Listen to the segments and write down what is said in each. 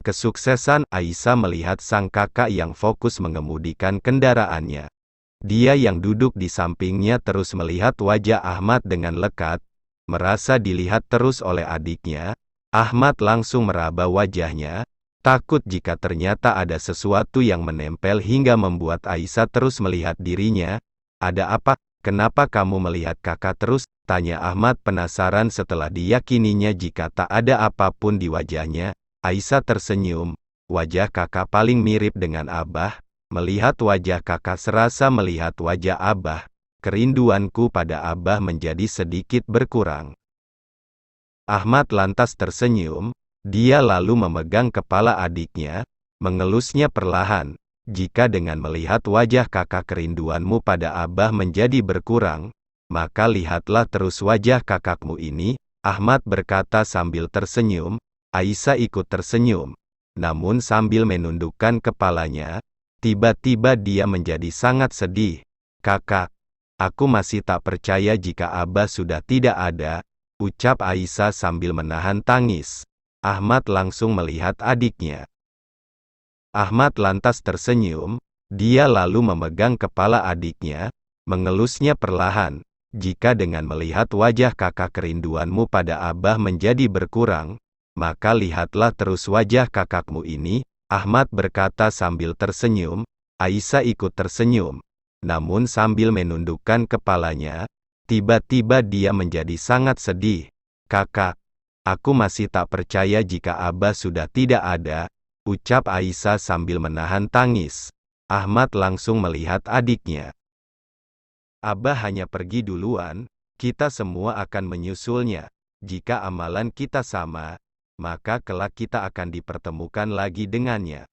kesuksesan. Aisyah melihat sang kakak yang fokus mengemudikan kendaraannya. Dia yang duduk di sampingnya terus melihat wajah Ahmad dengan lekat, merasa dilihat terus oleh adiknya. Ahmad langsung meraba wajahnya, takut jika ternyata ada sesuatu yang menempel hingga membuat Aisyah terus melihat dirinya. "Ada apa? Kenapa kamu melihat kakak terus?" tanya Ahmad penasaran setelah diyakininya jika tak ada apapun di wajahnya. Aisyah tersenyum, "Wajah kakak paling mirip dengan Abah. Melihat wajah kakak serasa melihat wajah Abah. Kerinduanku pada Abah menjadi sedikit berkurang." Ahmad lantas tersenyum, dia lalu memegang kepala adiknya, mengelusnya perlahan. "Jika dengan melihat wajah kakak kerinduanmu pada Abah menjadi berkurang, maka lihatlah terus wajah kakakmu ini," Ahmad berkata sambil tersenyum. Aisyah ikut tersenyum, namun sambil menundukkan kepalanya. Tiba-tiba dia menjadi sangat sedih. "Kakak, aku masih tak percaya jika Abah sudah tidak ada," ucap Aisyah sambil menahan tangis. Ahmad langsung melihat adiknya. Ahmad lantas tersenyum, dia lalu memegang kepala adiknya, mengelusnya perlahan. "Jika dengan melihat wajah kakak kerinduanmu pada Abah menjadi berkurang, maka lihatlah terus wajah kakakmu ini," Ahmad berkata sambil tersenyum. Aisyah ikut tersenyum, namun sambil menundukkan kepalanya. Tiba-tiba dia menjadi sangat sedih. "Kakak, aku masih tak percaya jika Abah sudah tidak ada," ucap Aisyah sambil menahan tangis. Ahmad langsung melihat adiknya. "Abah hanya pergi duluan, kita semua akan menyusulnya. Jika amalan kita sama, maka kelak kita akan dipertemukan lagi dengannya."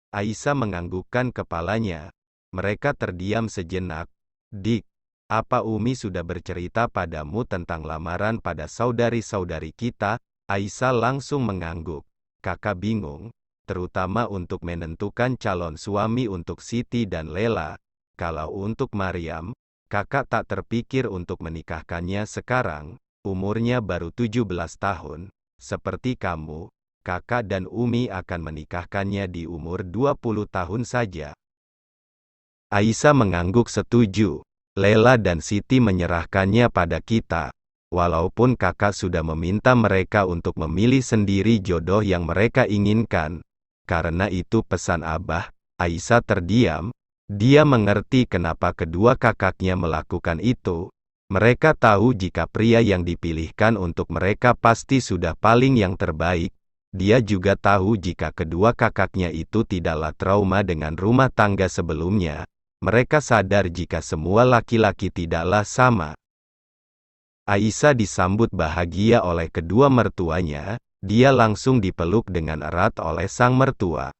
Aisyah menganggukkan kepalanya. Mereka terdiam sejenak. "Dik, apa Umi sudah bercerita padamu tentang lamaran pada saudari-saudari kita?" Aisyah langsung mengangguk. "Kakak bingung, terutama untuk menentukan calon suami untuk Siti dan Lela. Kalau untuk Maryam, kakak tak terpikir untuk menikahkannya sekarang, umurnya baru 17 tahun. Seperti kamu, kakak dan Umi akan menikahkannya di umur 20 tahun saja." Aisyah mengangguk setuju. "Lela dan Siti menyerahkannya pada kita. Walaupun kakak sudah meminta mereka untuk memilih sendiri jodoh yang mereka inginkan. Karena itu pesan Abah." Aisyah terdiam. Dia mengerti kenapa kedua kakaknya melakukan itu. Mereka tahu jika pria yang dipilihkan untuk mereka pasti sudah paling yang terbaik. Dia juga tahu jika kedua kakaknya itu tidaklah trauma dengan rumah tangga sebelumnya. Mereka sadar jika semua laki-laki tidaklah sama. Aisyah disambut bahagia oleh kedua mertuanya. Dia langsung dipeluk dengan erat oleh sang mertua.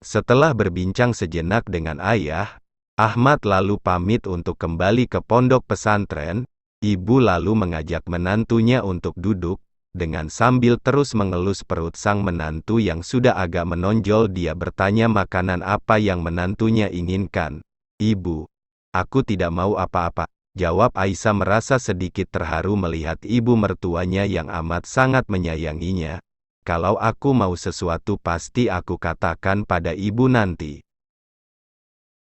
Setelah berbincang sejenak dengan ayah, Ahmad lalu pamit untuk kembali ke pondok pesantren. Ibu lalu mengajak menantunya untuk duduk. Dengan sambil terus mengelus perut sang menantu yang sudah agak menonjol, dia bertanya makanan apa yang menantunya inginkan. "Ibu, aku tidak mau apa-apa," jawab Aisyah merasa sedikit terharu melihat ibu mertuanya yang amat sangat menyayanginya. "Kalau aku mau sesuatu pasti aku katakan pada ibu nanti."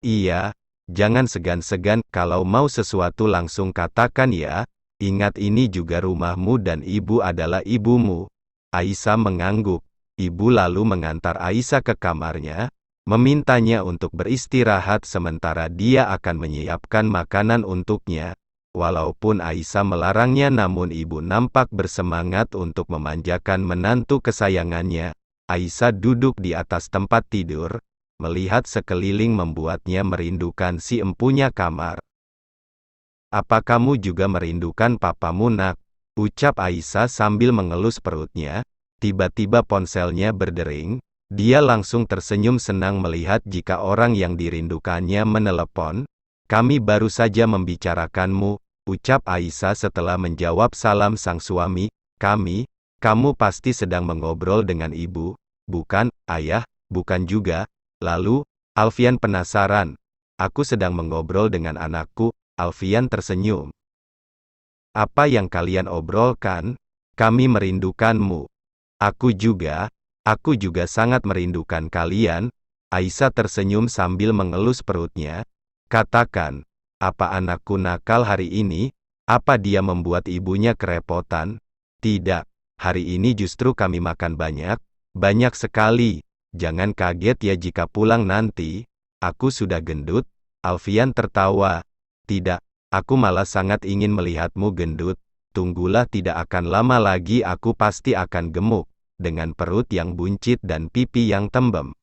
"Iya, jangan segan-segan, kalau mau sesuatu langsung katakan ya. Ingat ini juga rumahmu dan ibu adalah ibumu." Aisyah mengangguk. Ibu lalu mengantar Aisyah ke kamarnya, memintanya untuk beristirahat sementara dia akan menyiapkan makanan untuknya. Walaupun Aisyah melarangnya, namun ibu nampak bersemangat untuk memanjakan menantu kesayangannya. Aisyah duduk di atas tempat tidur, melihat sekeliling membuatnya merindukan si empunya kamar. "Apa kamu juga merindukan papamu, nak?" ucap Aisyah sambil mengelus perutnya. Tiba-tiba ponselnya berdering. Dia langsung tersenyum senang melihat jika orang yang dirindukannya menelepon. "Kami baru saja membicarakanmu," ucap Aisyah setelah menjawab salam sang suami. Kamu pasti sedang mengobrol dengan ibu, bukan, ayah?" "Bukan juga." Lalu, Alfian penasaran. "Aku sedang mengobrol dengan anakku." Alfian tersenyum. "Apa yang kalian obrolkan?" "Kami merindukanmu." "Aku juga." Aku juga sangat merindukan kalian. Aisyah tersenyum sambil mengelus perutnya. Katakan, apa anakku nakal hari ini? Apa dia membuat ibunya kerepotan? Tidak, hari ini justru kami makan banyak, banyak sekali. Jangan kaget ya jika pulang nanti. Aku sudah gendut. Alfian tertawa. Tidak, aku malah sangat ingin melihatmu gendut. Tunggulah, tidak akan lama lagi aku pasti akan gemuk, dengan perut yang buncit dan pipi yang tembem.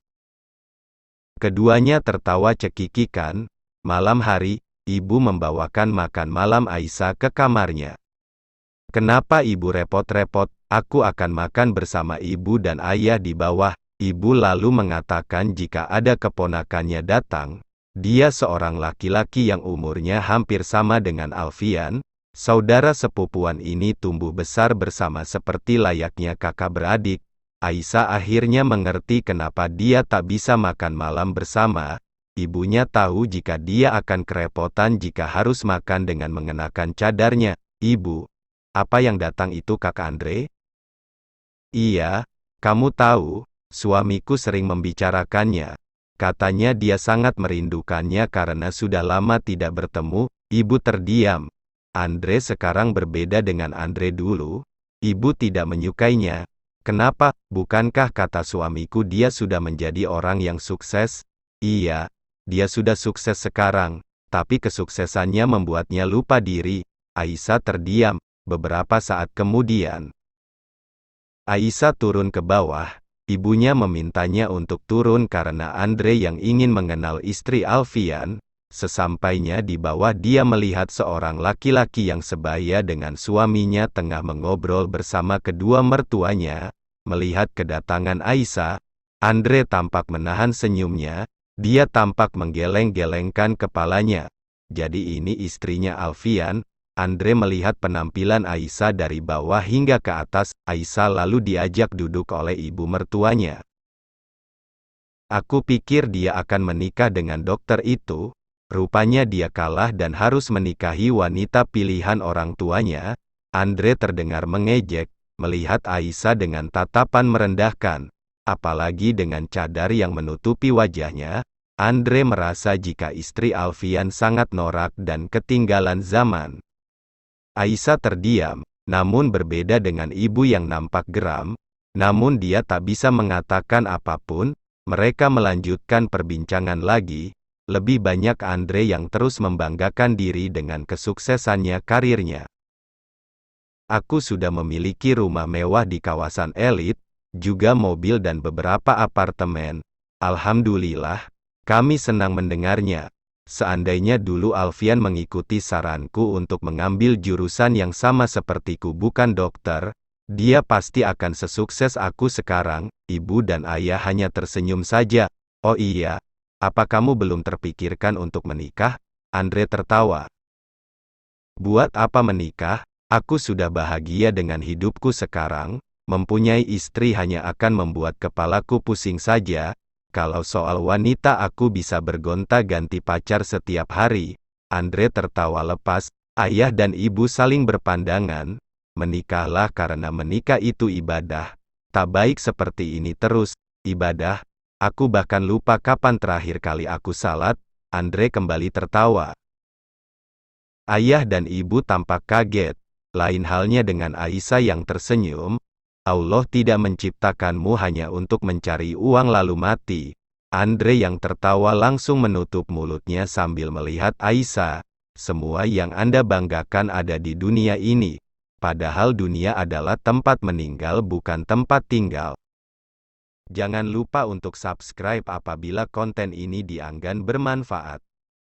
Keduanya tertawa cekikikan. Malam hari, ibu membawakan makan malam Aisyah ke kamarnya. Kenapa ibu repot-repot? Aku akan makan bersama ibu dan ayah di bawah. Ibu lalu mengatakan jika ada keponakannya datang. Dia seorang laki-laki yang umurnya hampir sama dengan Alfian. Saudara sepupuan ini tumbuh besar bersama seperti layaknya kakak beradik. Aisyah akhirnya mengerti kenapa dia tak bisa makan malam bersama. Ibunya tahu jika dia akan kerepotan jika harus makan dengan mengenakan cadarnya. Ibu, apa yang datang itu Kak Andre? Iya, kamu tahu, suamiku sering membicarakannya. Katanya dia sangat merindukannya karena sudah lama tidak bertemu. Ibu terdiam. Andre sekarang berbeda dengan Andre dulu. Ibu tidak menyukainya. Kenapa? Bukankah kata suamiku dia sudah menjadi orang yang sukses? Iya, dia sudah sukses sekarang, tapi kesuksesannya membuatnya lupa diri. Aisyah terdiam. Beberapa saat kemudian, Aisyah turun ke bawah. Ibunya memintanya untuk turun karena Andre yang ingin mengenal istri Alfian. Sesampainya di bawah dia melihat seorang laki-laki yang sebaya dengan suaminya tengah mengobrol bersama kedua mertuanya. Melihat kedatangan Aisyah, Andre tampak menahan senyumnya. Dia tampak menggeleng-gelengkan kepalanya. Jadi ini istrinya Alfian. Andre melihat penampilan Aisyah dari bawah hingga ke atas. Aisyah lalu diajak duduk oleh ibu mertuanya. Aku pikir dia akan menikah dengan dokter itu. Rupanya dia kalah dan harus menikahi wanita pilihan orang tuanya. Andre terdengar mengejek, melihat Aisyah dengan tatapan merendahkan. Apalagi dengan cadar yang menutupi wajahnya. Andre merasa jika istri Alfian sangat norak dan ketinggalan zaman. Aisyah terdiam, namun berbeda dengan ibu yang nampak geram. Namun dia tak bisa mengatakan apapun. Mereka melanjutkan perbincangan lagi. Lebih banyak Andre yang terus membanggakan diri dengan kesuksesannya karirnya. Aku sudah memiliki rumah mewah di kawasan elit, juga mobil dan beberapa apartemen. Alhamdulillah, kami senang mendengarnya. Seandainya dulu Alfian mengikuti saranku untuk mengambil jurusan yang sama sepertiku bukan dokter, dia pasti akan sesukses aku sekarang. Ibu dan ayah hanya tersenyum saja. Oh iya, apa kamu belum terpikirkan untuk menikah? Andre tertawa. Buat apa menikah? Aku sudah bahagia dengan hidupku sekarang. Mempunyai istri hanya akan membuat kepalaku pusing saja. Kalau soal wanita aku bisa bergonta-ganti pacar setiap hari. Andre tertawa lepas. Ayah dan ibu saling berpandangan. Menikahlah karena menikah itu ibadah. Tak baik seperti ini terus. Ibadah? Aku bahkan lupa kapan terakhir kali aku salat. Andre kembali tertawa. Ayah dan ibu tampak kaget. Lain halnya dengan Aisyah yang tersenyum. Allah tidak menciptakanmu hanya untuk mencari uang lalu mati. Andre yang tertawa langsung menutup mulutnya sambil melihat Aisyah. Semua yang Anda banggakan ada di dunia ini. Padahal dunia adalah tempat meninggal bukan tempat tinggal. Jangan lupa untuk subscribe apabila konten ini dianggap bermanfaat.